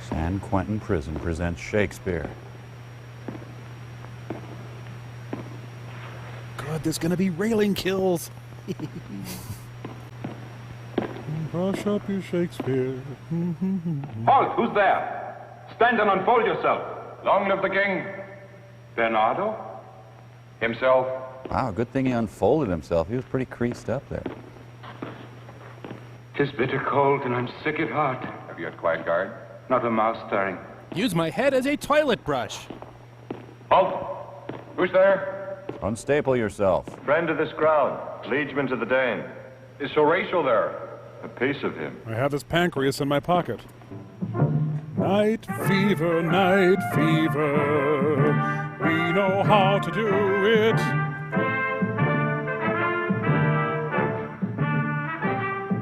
San Quentin Prison presents Shakespeare. God, there's gonna be railing kills. Brush up your Shakespeare. Halt! Who's there? Stand and unfold yourself. Long live the king. Bernardo? Himself? Wow, good thing he unfolded himself. He was pretty creased up there. 'Tis bitter cold and I'm sick at heart. Have you had quiet guard? Not a mouse stirring. Use my head as a toilet brush. Halt! Who's there? Unstaple yourself. Friend of this crown, liegeman to the Dane. Is Horatio there? A piece of him. I have his pancreas in my pocket. Night fever, night fever. We know how to do it.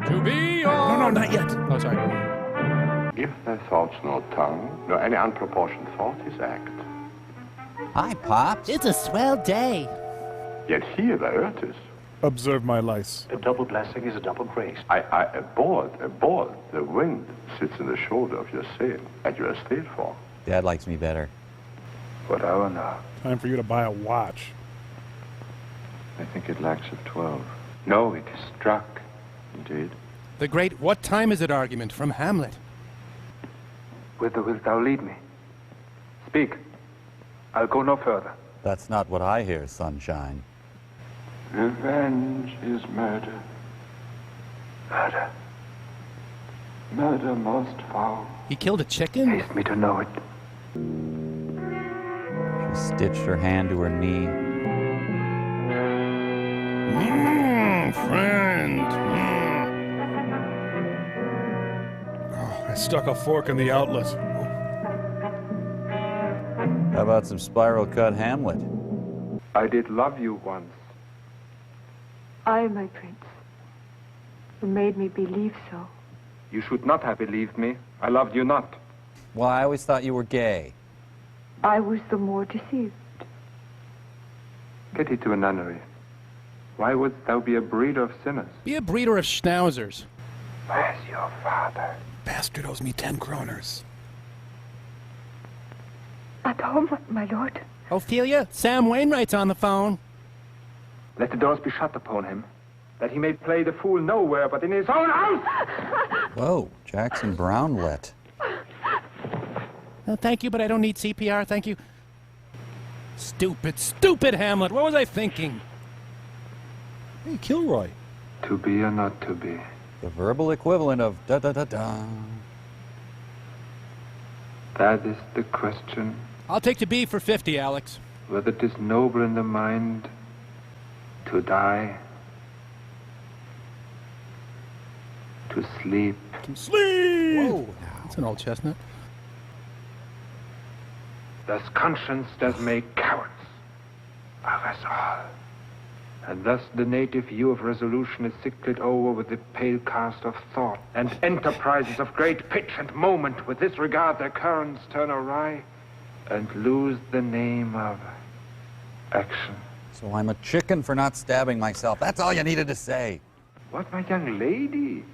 To be or... No, not yet. Oh, sorry. Give thy thoughts no tongue, nor any unproportioned thought his act. Hi, Pops. It's a swell day. Yet here thou ertest. Observe my lice. A double blessing is a double grace. Aboard. The wind sits in the shoulder of your sail, and you are stayed for. Dad likes me better. What hour now? Time for you to buy a watch. I think it lacks of 12. No, it is struck. Indeed. The great "what time is it" argument from Hamlet. Whither wilt thou lead me? Speak. I'll go no further. That's not what I hear, sunshine. Revenge is murder. Murder. Murder most foul. He killed a chicken? Haste me to know it. She stitched her hand to her knee. Friend. Oh, I stuck a fork in the outlet. How about some spiral cut Hamlet? I did love you once. I, my prince, you made me believe so. You should not have believed me. I loved you not. Well, I always thought you were gay. I was the more deceived. Get thee to a nunnery. Why wouldst thou be a breeder of sinners? Be a breeder of schnauzers. Where's your father? Bastard owes me 10 kroners. At home, my lord. Ophelia, Sam Wainwright's on the phone. Let the doors be shut upon him, that he may play the fool nowhere but in his own house! Whoa, Jackson Brownlet. Thank you, but I don't need CPR, thank you. Stupid, stupid Hamlet. What was I thinking? Hey, Kilroy. To be or not to be? The verbal equivalent of da-da-da-da. That is the question. I'll take the B for 50, Alex. Whether 'tis noble in the mind to die, to sleep. To sleep! Whoa, that's an old chestnut. Thus conscience does make cowards of us all. And thus the native hue of resolution is sicklied over with the pale cast of thought, and enterprises of great pitch and moment with this regard their currents turn awry, and lose the name of action. So I'm a chicken for not stabbing myself. That's all you needed to say. What, my young lady?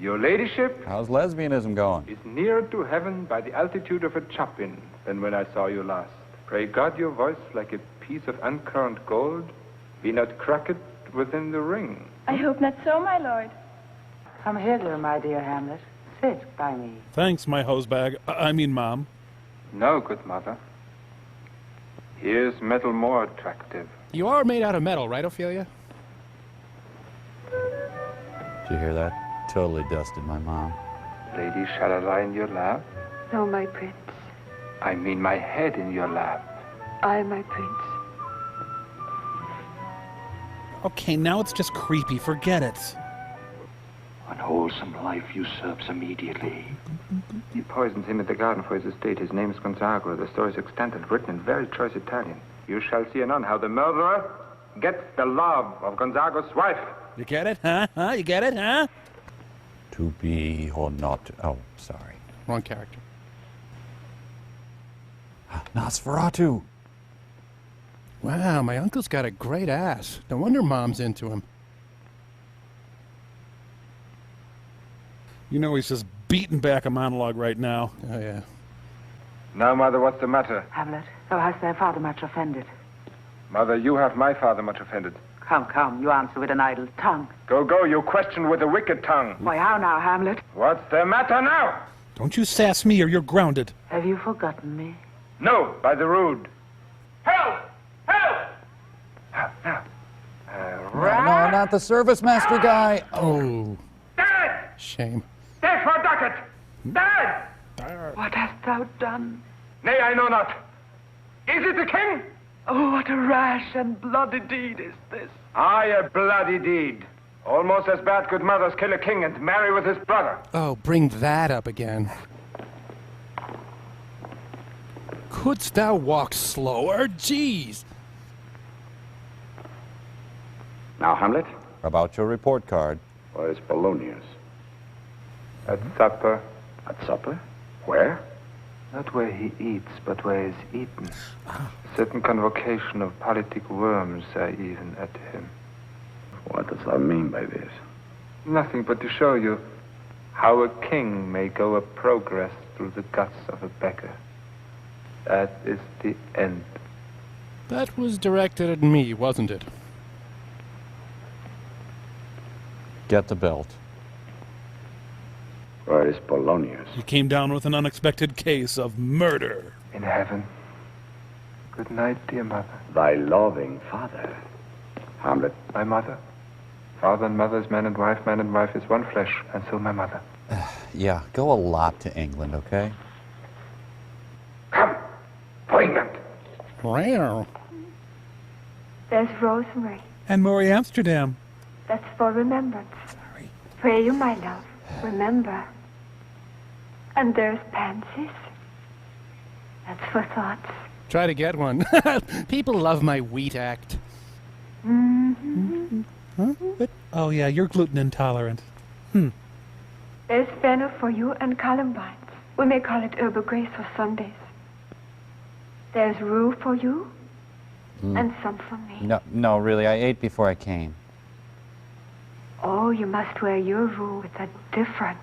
Your ladyship How's lesbianism going? is nearer to heaven by the altitude of a chopin than when I saw you last. Pray God your voice, like a piece of uncurrent gold, be not cracked within the ring. I hope not so, my lord. Come hither, my dear Hamlet. Sit by me. Thanks, my hosebag. I mean, Mom. No, good mother. Here's metal more attractive. You are made out of metal, right, Ophelia? Did you hear that? Totally dusted my mom. Lady, shall I lie in your lap? No, my prince. I mean my head in your lap. I, my prince. Okay, now it's just creepy. Forget it. Unwholesome life usurps immediately. He poisoned him in the garden for his estate. His name is Gonzago. The story is extant and written in very choice Italian. You shall see anon how the murderer gets the love of Gonzago's wife. You get it, huh? You get it, huh? To be or not to... Oh, sorry. Wrong character. Nosferatu. Wow, my uncle's got a great ass. No wonder Mom's into him. You know he's just beaten back a monologue right now. Oh, yeah. Now, Mother, what's the matter? Hamlet, thou hast thy father much offended. Mother, you have my father much offended. Come, you answer with an idle tongue. Go, you question with a wicked tongue. Why, how now, Hamlet? What's the matter now? Don't you sass me or you're grounded. Have you forgotten me? No, by the rude. Help! Help! No, not the service master guy. Oh, Dad! shame. Death for ducat! Dad! What hast thou done? Nay, I know not. Is it the king? Oh, what a rash and bloody deed is this. Aye, a bloody deed. Almost as bad could mothers kill a king and marry with his brother. Oh, bring that up again. Couldst thou walk slower? Jeez. Now, Hamlet, About your report card. where's Polonius? At supper. At supper? Where? Not where he eats, but where he's eaten. Certain convocation of politic worms are even at him. What does that mean by this? Nothing but to show you how a king may go a progress through the guts of a beggar. That is the end. That was directed at me, wasn't it? Get the belt. Where is Polonius? You came down with an unexpected case of murder. In heaven. Good night, dear mother. Thy loving father. Hamlet, My mother. Father and mother is man and wife is one flesh, and so my mother. Yeah, go a lot to England, okay? Come, for England. Wow. There's Rosemary. And Maury Amsterdam. That's for remembrance. Sorry. Pray you, my love, remember. And there's Pansies. That's for thoughts. Try to get one. People love my wheat act. Huh? What? Oh, yeah, you're gluten intolerant. There's fennel for you and columbines. We may call it herbal grace for Sundays. There's rue for you and some for me. No, really, I ate before I came. Oh, you must wear your rue with a difference.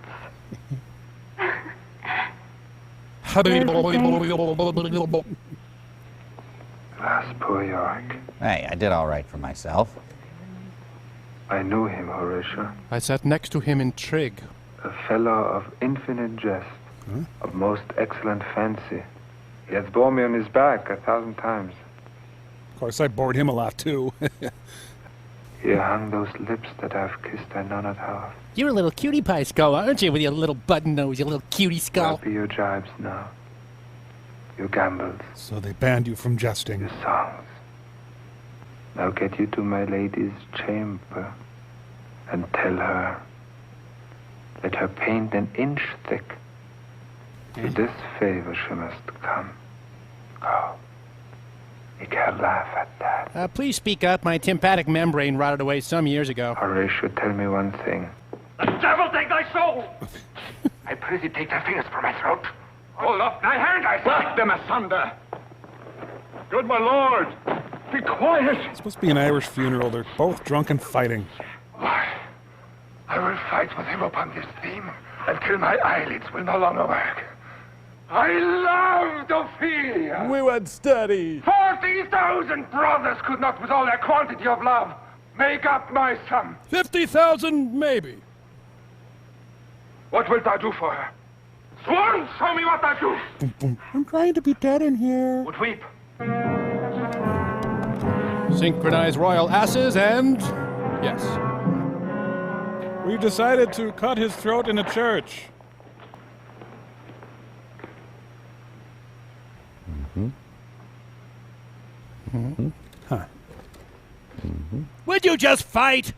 Alas, poor York. Hey, I did all right for myself. I knew him, Horatio. I sat next to him in Trig. A fellow of infinite jest, of most excellent fancy. He hath borne me on his back 1,000 times. Of course, I bored him a lot, too. Here hung those lips that I've kissed I know not how. You're a little cutie pie skull, aren't you, with your little button nose, your little cutie skull? Not be your jibes now. Your gambols, So they banned you from jesting. your songs. Now get you to my lady's chamber and tell her. Let her paint an inch thick. To this favor she must come. Go. Make her laugh at that. Please speak up. My tympanic membrane rotted away some years ago. Horatio, tell me one thing. The devil take thy soul! I prithee take thy fingers from my throat. Hold up thy hand, I say! them asunder! Good my lord, be quiet! It's supposed to be an Irish funeral. They're both drunk and fighting. Why? I will fight with him upon this theme until my eyelids will no longer work. I loved Ophelia! We went steady. 40,000 brothers could not, with all their quantity of love, make up my sum. 50,000, maybe. What wilt thou do for her? Swan, show me what thou do. I'm trying to be dead in here. Would weep. Synchronize royal asses and... yes. We decided to cut his throat in a church. Huh. Would you just fight?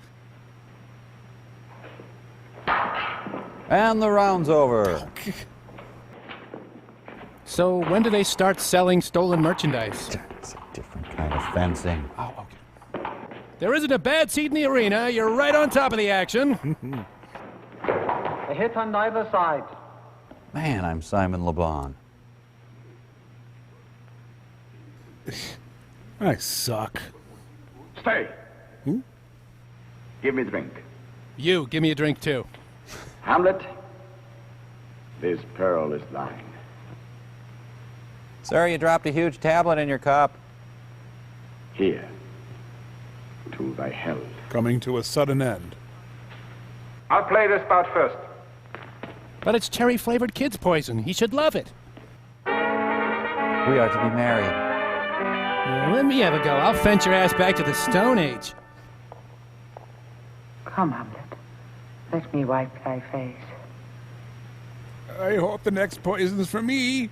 And the round's over. So when do they start selling stolen merchandise? It's a different kind of fencing. Oh, okay. There isn't a bad seat in the arena. You're right on top of the action. A hit on neither side. Man, I'm Simon Le Bon. I suck. Stay. Give me a drink. You, give me a drink too. Hamlet, This pearl is thine. Sir, you dropped a huge tablet in your cup. Here. To thy health. Coming to a sudden end. I'll play this bout first. But it's cherry-flavored kids' poison. He should love it. We are to be married. Let me have a go. I'll fence your ass back to the Stone Age. Come, Hamlet. Let me wipe thy face. I hope the next poison's for me.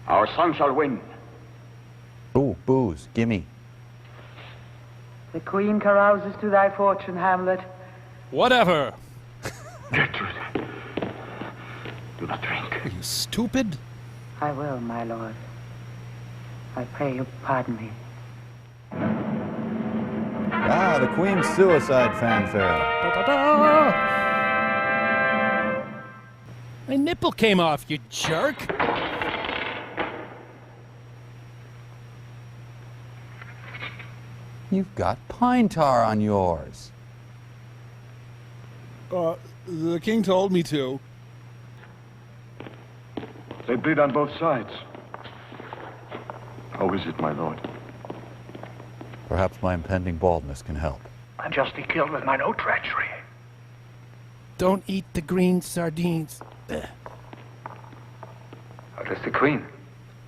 Our son shall win. Ooh, booze. Gimme. The queen carouses to thy fortune, Hamlet. Whatever. Gertrude. Do not drink. Are you stupid? I will, my lord. I pray you pardon me. Ah, the Queen's suicide fanfare. Da-da-da! My nipple came off, you jerk. You've got pine tar on yours. The king told me to. They bleed on both sides. How is it, my lord? Perhaps my impending baldness can help. Unjustly killed with mine own treachery. Don't eat the green sardines. Ugh. How does the queen?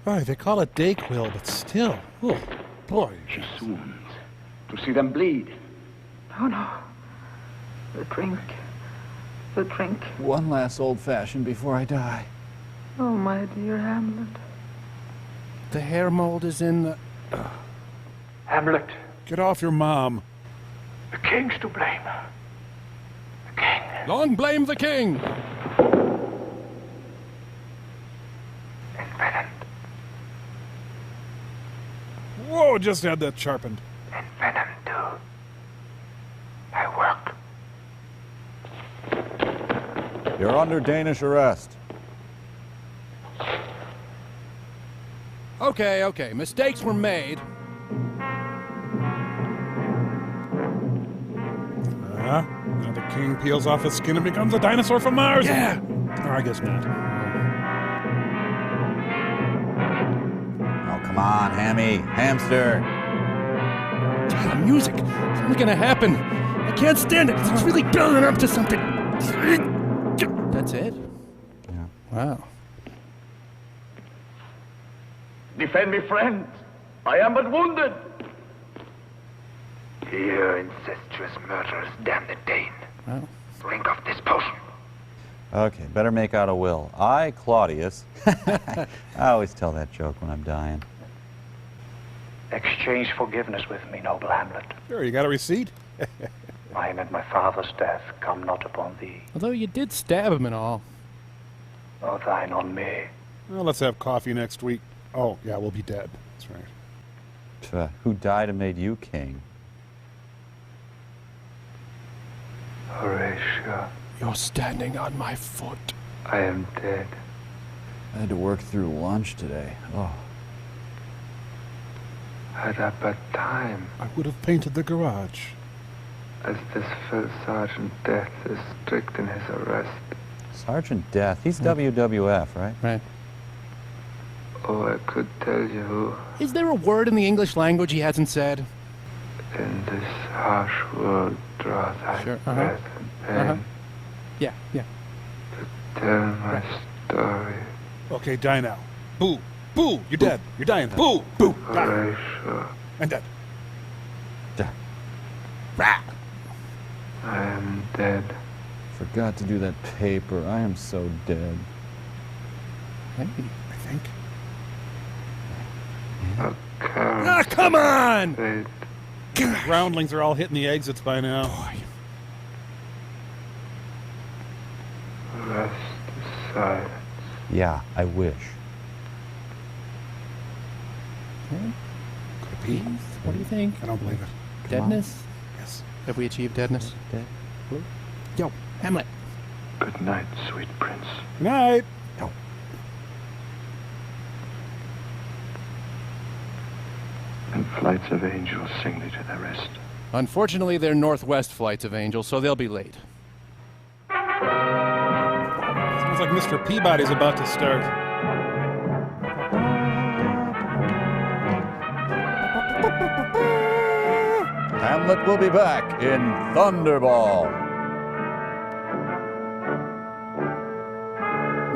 Right, they call it Dayquil, but still. Oh, boy. She swoons. To see them bleed. No, no. The drink. The drink. One last old-fashioned before I die. Oh, my dear Hamlet. The hair mold is in the... Hamlet, Get off your mom. the king's to blame. The king. Long blame the king. Envenomed. Whoa, just had that sharpened. Envenomed too. I work. You're under Danish arrest. Okay. Mistakes were made. Now the king peels off his skin and becomes a dinosaur from Mars. Yeah. Or I guess not. Oh, come on, Hammy. Hamster. Damn, music. It's only gonna happen. I can't stand it. It's really building up to something. That's it? Yeah. Wow. Defend me, friends. I am but wounded. Here, incestuous murderers, damn the Dane. Wow. Drink of this potion. Okay, better make out a will. I, Claudius. I always tell that joke when I'm dying. Exchange forgiveness with me, noble Hamlet. Sure, you got a receipt? Mine and my father's death come not upon thee, Although you did stab him and all. nor thine on me. Well, let's have coffee next week. Oh, yeah, we'll be dead. That's right. Who died and made you king? Horatio, You're standing on my foot. I am dead. I had to work through lunch today. Oh. Had I but time, I would have painted the garage. as this fell Sergeant Death is strict in his arrest. Sergeant Death. He's WWF, right? Right. Oh, I could tell you who, Is there a word in the English language he hasn't said? in this harsh world, draw thy Sure, breath and pain Yeah. to tell my story. Okay, die now. Boo. Boo. You're dead. You're dying. Boo. Boo. Die. Horatio, I'm dead. Rah! I am dead. Forgot to do that paper. I am so dead. Hey. I think. A carrot Ah, come on! fate. Groundlings are all hitting the exits by now. Rest is silence. Yeah, I wish. Okay. Could it be? What do you think? I don't believe it. Deadness? Yes. Have we achieved deadness? Dead. Yo, Hamlet. Good night, sweet prince. Good night. And flights of angels sing thee to thy rest. Unfortunately, they're northwest flights of angels, so they'll be late. Sounds like Mr. Peabody's about to start. Hamlet will be back in Thunderball.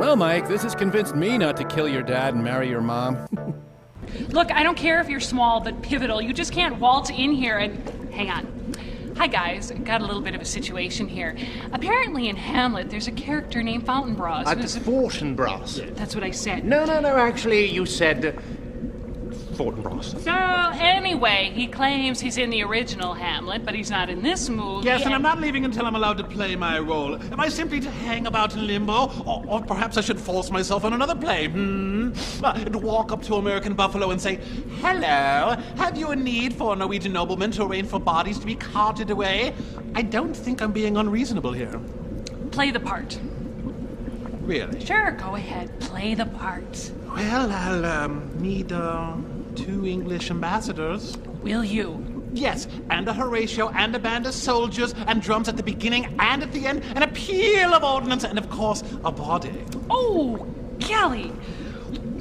Well, Mike, this has convinced me not to kill your dad and marry your mom. Look, I don't care if you're small but pivotal. You just can't waltz in here and... Hang on. Hi, guys. Got a little bit of a situation here. Apparently in Hamlet, there's a character named Fountainbras. Fortinbras. That's what I said. No, actually, you said Fortinbras. So, anyway, he claims he's in the original Hamlet, but he's not in this movie. Yes, and I'm not leaving until I'm allowed to play my role. Am I simply to hang about in limbo? Or perhaps I should force myself on another play, and walk up to American Buffalo and say, "Hello, have you a need for a Norwegian nobleman to arrange for bodies to be carted away?" I don't think I'm being unreasonable here. Play the part. Really? Sure, go ahead. Play the part. Well, I'll need 2 English ambassadors. Will you? Yes, and a Horatio, and a band of soldiers, and drums at the beginning and at the end, and a peal of ordnance, and of course, a body. Oh, golly!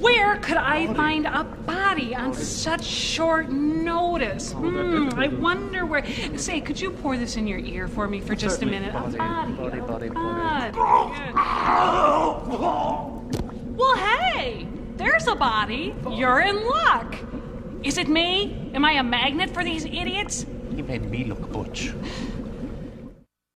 Where could I find a body on such short notice? I wonder where... Say, could you pour this in your ear for me for just a minute? Body. Well, hey! There's a body. You're in luck. Is it me? Am I a magnet for these idiots? He made me look butch.